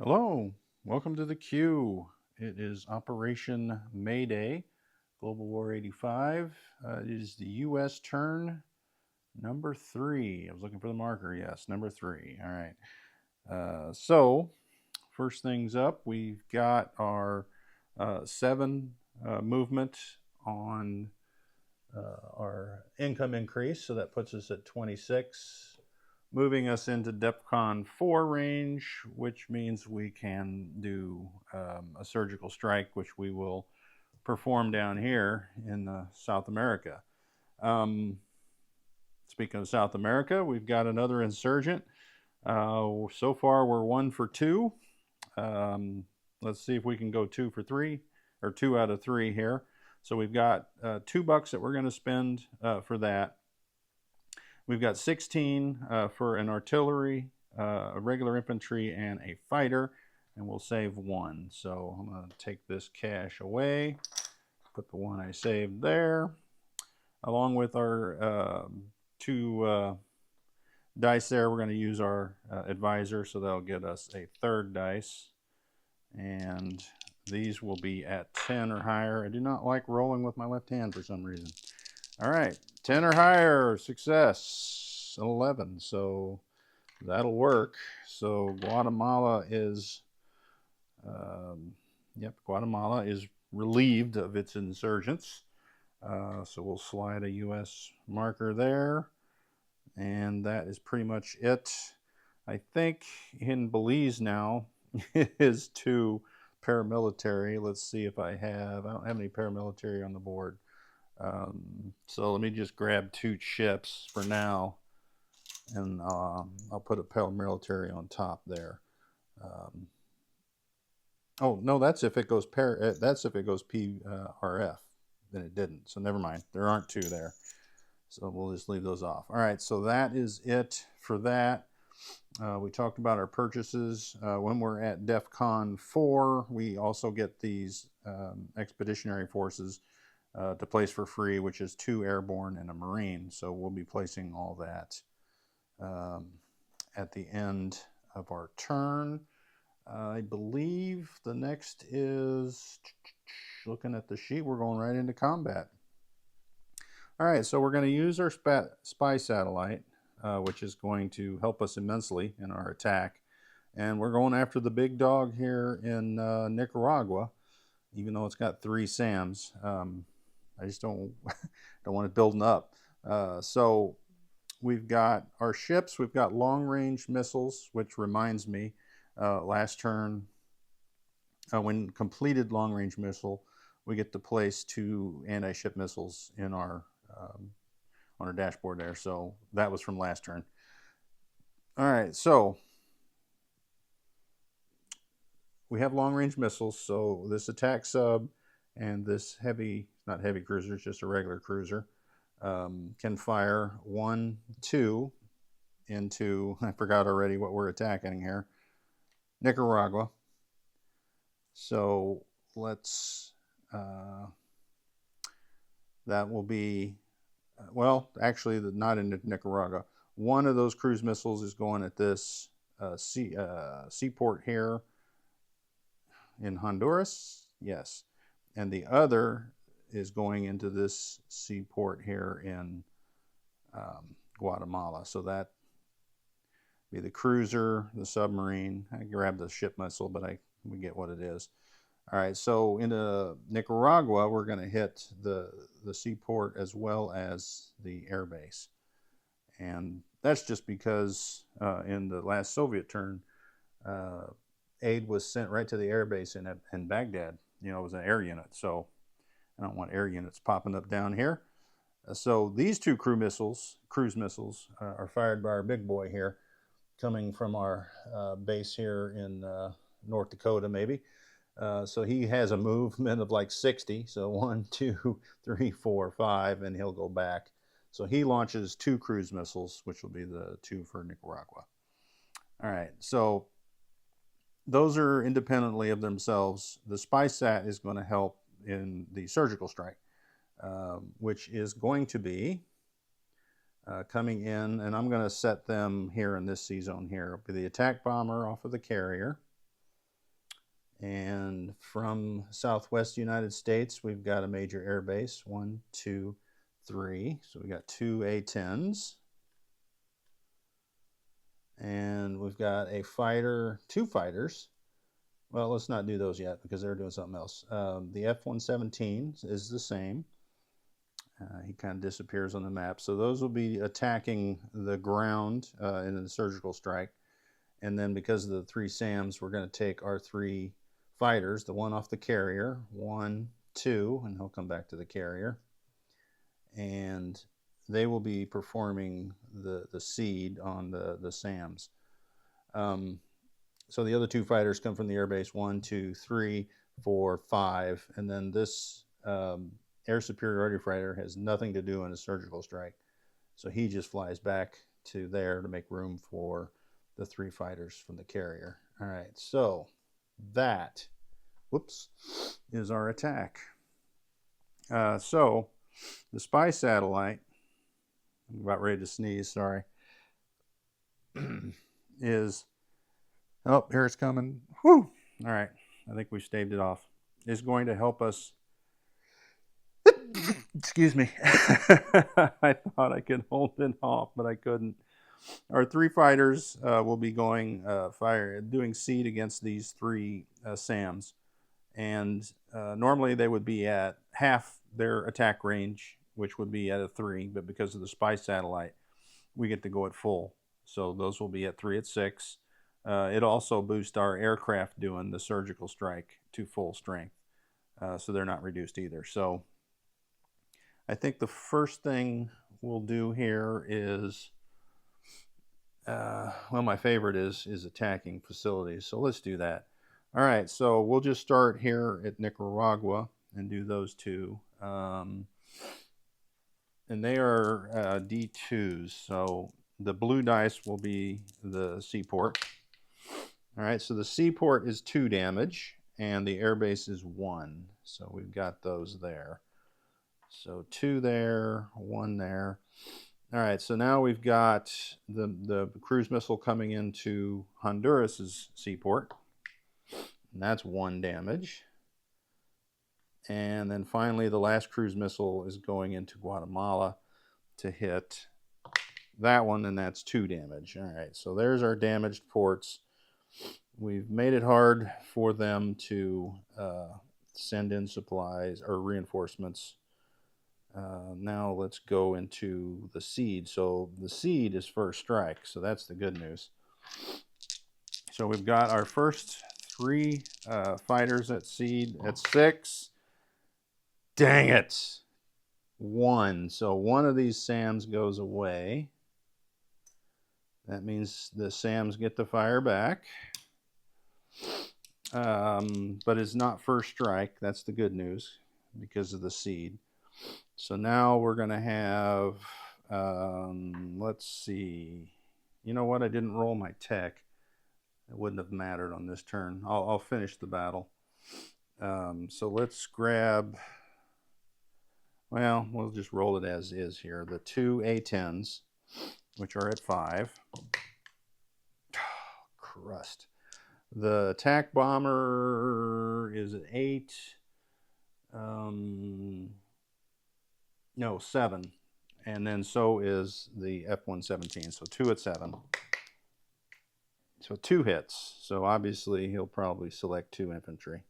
Hello, welcome to the queue. It is Operation Mayday, Global War 85. It is the U.S. turn, number 3. I was looking for the marker, yes, number 3. All right. So, first things up, we've got our 7 movement on our income increase, so that puts us at 26, moving us into DEFCON 4 range, which means we can do a surgical strike, which we will perform down here in South America. Speaking of South America, we've got another insurgent. So far, we're 1 for 2. Let's see if we can go 2 for 3, or 2 out of 3 here. So we've got $2 that we're going to spend for that. We've got 16 for an artillery, a regular infantry, and a fighter, and we'll save 1. So I'm going to take this cash away, put the 1 I saved there, along with our 2 dice there. We're going to use our advisor, so that'll get us a 3rd dice, and these will be at 10 or higher. I do not like rolling with my left hand for some reason. All right, 10 or higher, success, 11, so that'll work. So Guatemala is, Guatemala is relieved of its insurgents. So we'll slide a U.S. marker there, and that is pretty much it. I think in Belize now is 2 paramilitary. Let's see if I don't have any paramilitary on the board. So let me just grab 2 chips for now, and I'll put a paramilitary on top there. Oh no, that's if it goes PRF. Then it didn't. So never mind. There aren't 2 there. So we'll just leave those off. All right. So that is it for that. We talked about our purchases. When we're at DEFCON 4, we also get these expeditionary forces to place for free, which is 2 airborne and a marine. So we'll be placing all that at the end of our turn. I believe the next is, looking at the sheet, we're going right into combat. All right, so we're going to use our spy satellite, which is going to help us immensely in our attack. And we're going after the big dog here in Nicaragua, even though it's got 3 SAMs. I just don't want it building up. So we've got our ships. We've got long-range missiles, which reminds me, last turn, when completed long-range missile, we get to place 2 anti-ship missiles in our on our dashboard there. So that was from last turn. All right, so we have long-range missiles. So this attack sub and this not heavy cruiser, it's just a regular cruiser, can fire 1, 2 into, I forgot already what we're attacking here, Nicaragua. So let's, that will be, well, actually not in Nicaragua. One of those cruise missiles is going at this seaport here in Honduras, yes. And the other is going into this seaport here in Guatemala. So that be the cruiser, the submarine. I grabbed the ship missile, but we get what it is. All right, so into Nicaragua, we're going to hit the seaport as well as the air base. And that's just because in the last Soviet turn, aid was sent right to the air base in Baghdad. You know, it was an air unit, so I don't want air units popping up down here. So these 2 cruise missiles, are fired by our big boy here, coming from our base here in North Dakota, maybe. So he has a movement of like 60. So 1, 2, 3, 4, 5, and he'll go back. So he launches 2 cruise missiles, which will be the 2 for Nicaragua. All right, so those are independently of themselves. The spy sat is going to help in the surgical strike, which is going to be coming in, and I'm going to set them here in this C zone here. It'll be the attack bomber off of the carrier. And from Southwest United States, we've got a major air base. 1, 2, 3. So we got 2 A-10s. And we've got a fighter, 2 fighters. Well, let's not do those yet because they're doing something else. The F-117 is the same. He kind of disappears on the map. So those will be attacking the ground in a surgical strike. And then because of the 3 SAMs, we're going to take our 3 fighters, the one off the carrier, 1, 2, and he'll come back to the carrier. And they will be performing the seed on the SAMs. So the other 2 fighters come from the airbase, 1, 2, 3, 4, 5. And then this air superiority fighter has nothing to do in a surgical strike. So he just flies back to there to make room for the 3 fighters from the carrier. All right, so that, is our attack. So the spy satellite, I'm about ready to sneeze, sorry, is, oh, here it's coming. Whew. All right, I think we staved it off. Is going to help us. Excuse me. I thought I could hold it off, but I couldn't. Our 3 fighters will be going doing seed against these 3 SAMs, and normally they would be at half their attack range, which would be at a 3, but because of the spy satellite, we get to go at full. So those will be at 3 at 6. It also boosts our aircraft doing the surgical strike to full strength, so they're not reduced either. So I think the first thing we'll do here is, well, my favorite is attacking facilities. So let's do that. All right, so we'll just start here at Nicaragua and do those 2. And they are D2s. So the blue dice will be the seaport. All right, so the seaport is 2 damage, and the airbase is 1. So we've got those there. So 2 there, 1 there. All right, so now we've got the cruise missile coming into Honduras's seaport. And that's 1 damage. And then finally, the last cruise missile is going into Guatemala to hit that one, and that's 2 damage. All right, so there's our damaged ports. We've made it hard for them to send in supplies or reinforcements. Now let's go into the seed. So the seed is first strike, so that's the good news. So we've got our first 3 fighters at seed at 6. Dang it! 1. So one of these SAMs goes away. That means the SAMs get to fire back. But it's not first strike. That's the good news because of the seed. So now we're going to have, let's see. You know what? I didn't roll my tech. It wouldn't have mattered on this turn. I'll finish the battle. So let's grab, well, we'll just roll it as is here. The 2 A-10s, which are at 5. Crust. The attack bomber is at 8. No, 7. And then so is the F-117. So 2 at 7. So 2 hits. So obviously he'll probably select 2 infantry.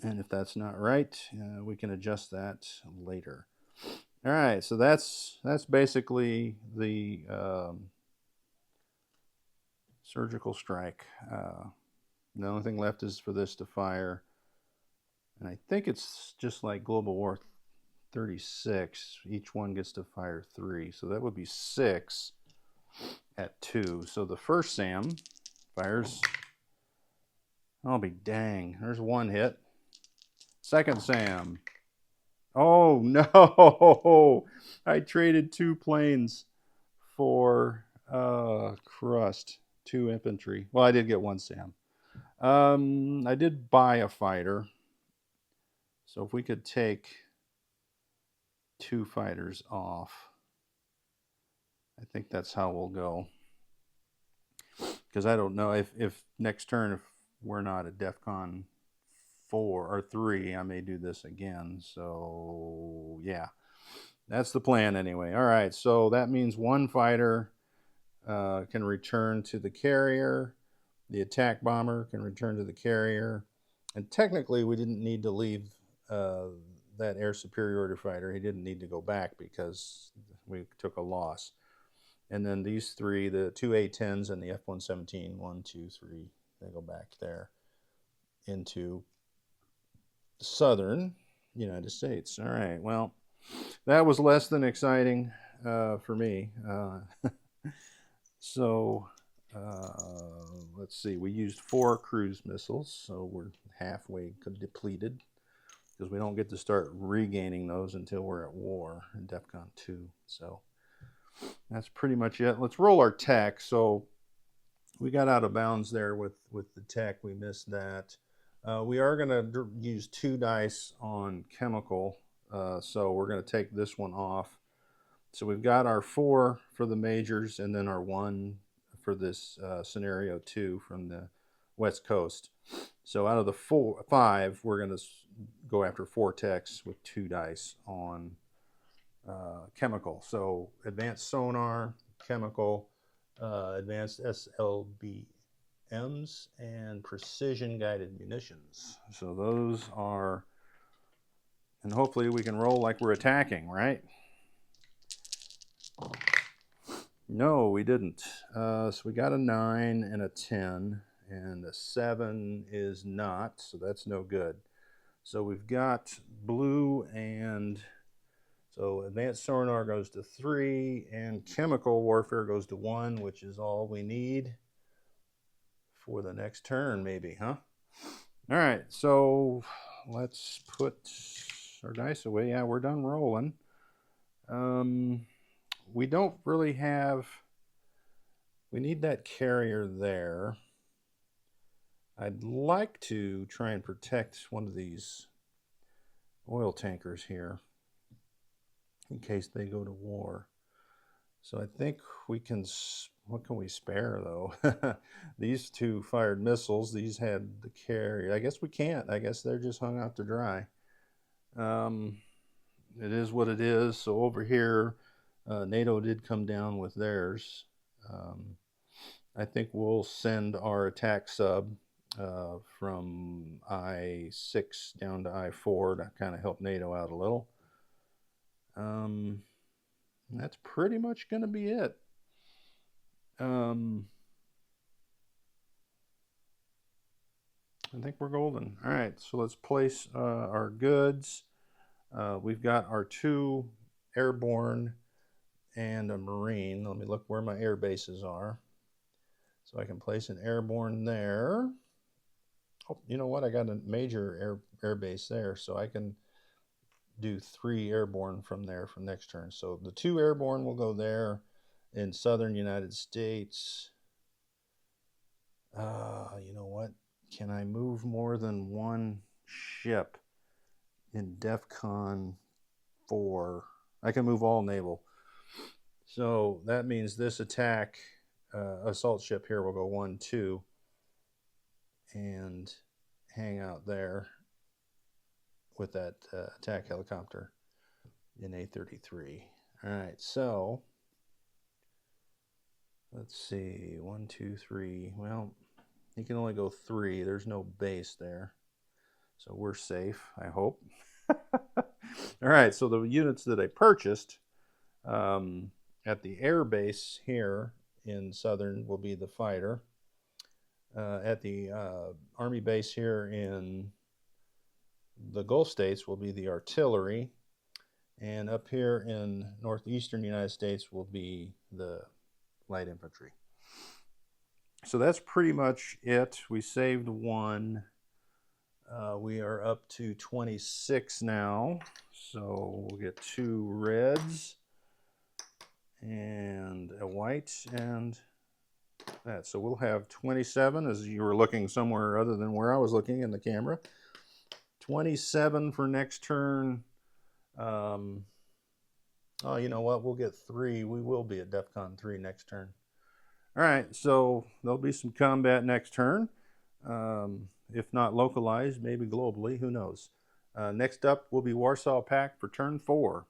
And if that's not right, we can adjust that later. All right, so that's basically the surgical strike. The only thing left is for this to fire. And I think it's just like Global War 36. Each one gets to fire 3. So that would be 6 at 2. So the first SAM fires. I'll be dang. There's 1 hit. Second SAM. Oh, no. I traded 2 planes for crust. 2 infantry. Well, I did get 1 SAM. I did buy a fighter. So if we could take 2 fighters off, I think that's how we'll go. because I don't know if next turn, if we're not at DEFCON 4 or 3, I may do this again. So yeah, that's the plan anyway. All right, so that means one fighter can return to the carrier. The attack bomber can return to the carrier. And technically, we didn't need to leave that air superiority fighter. He didn't need to go back because we took a loss. And then these three, the two A-10s and the F-117, 1, 2, 3, they go back there into southern United States. All right, well, that was less than exciting for me. So let's see, we used 4 cruise missiles, so we're halfway depleted because we don't get to start regaining those until we're at war in DEFCON 2. So that's pretty much it. Let's roll our tech. So we got out of bounds there with the tech. We missed that. We are going to use 2 dice on chemical. So we're going to take this one off. So we've got our 4 for the majors and then our 1 for this scenario 2 from the West Coast. So out of the 5, we're going to go after 4 techs with 2 dice on chemical. So advanced sonar, chemical, advanced SLBMs, and precision guided munitions. So those are, and hopefully we can roll like we're attacking, right? No, we didn't. So we got a 9 and a 10, and a 7 is not, so that's no good. So we've got blue, and so advanced sonar goes to 3, and chemical warfare goes to 1, which is all we need for the next turn, maybe, huh? All right, so let's put our dice away. Yeah, we're done rolling. We don't really have, we need that carrier there. I'd like to try and protect one of these oil tankers here in case they go to war. So I think we can, what can we spare though? These 2 fired missiles, these had the carrier. I guess we can't. I guess they're just hung out to dry. It is what it is. So over here, NATO did come down with theirs. I think we'll send our attack sub from I-6 down to I-4 to kind of help NATO out a little. That's pretty much going to be it. I think we're golden. All right, so let's place our goods. We've got our 2 airborne and a marine. Let me look where my air bases are. So I can place an airborne there. Oh, you know what? I got a major air base there, so I can do 3 airborne from there from next turn. So the 2 airborne will go there in southern United States. You know what? Can I move more than 1 ship in DEFCON 4? I can move all naval. So that means this attack assault ship here will go 1, 2 and hang out there with that attack helicopter in A-33. All right, so let's see, 1, 2, 3. Well, he can only go 3. There's no base there, so we're safe, I hope. All right, so the units that I purchased at the air base here in southern will be the fighter. At the Army base here in the Gulf States will be the artillery. And up here in northeastern United States will be the light infantry. So that's pretty much it. We saved 1. We are up to 26 now. So we'll get 2 reds and a white and that. So we'll have 27, as you were looking somewhere other than where I was looking in the camera. 27 for next turn. Oh, you know what? We'll get 3. We will be at DEFCON 3 next turn. All right, so there'll be some combat next turn. If not localized, maybe globally, who knows. Next up will be Warsaw Pact for turn 4.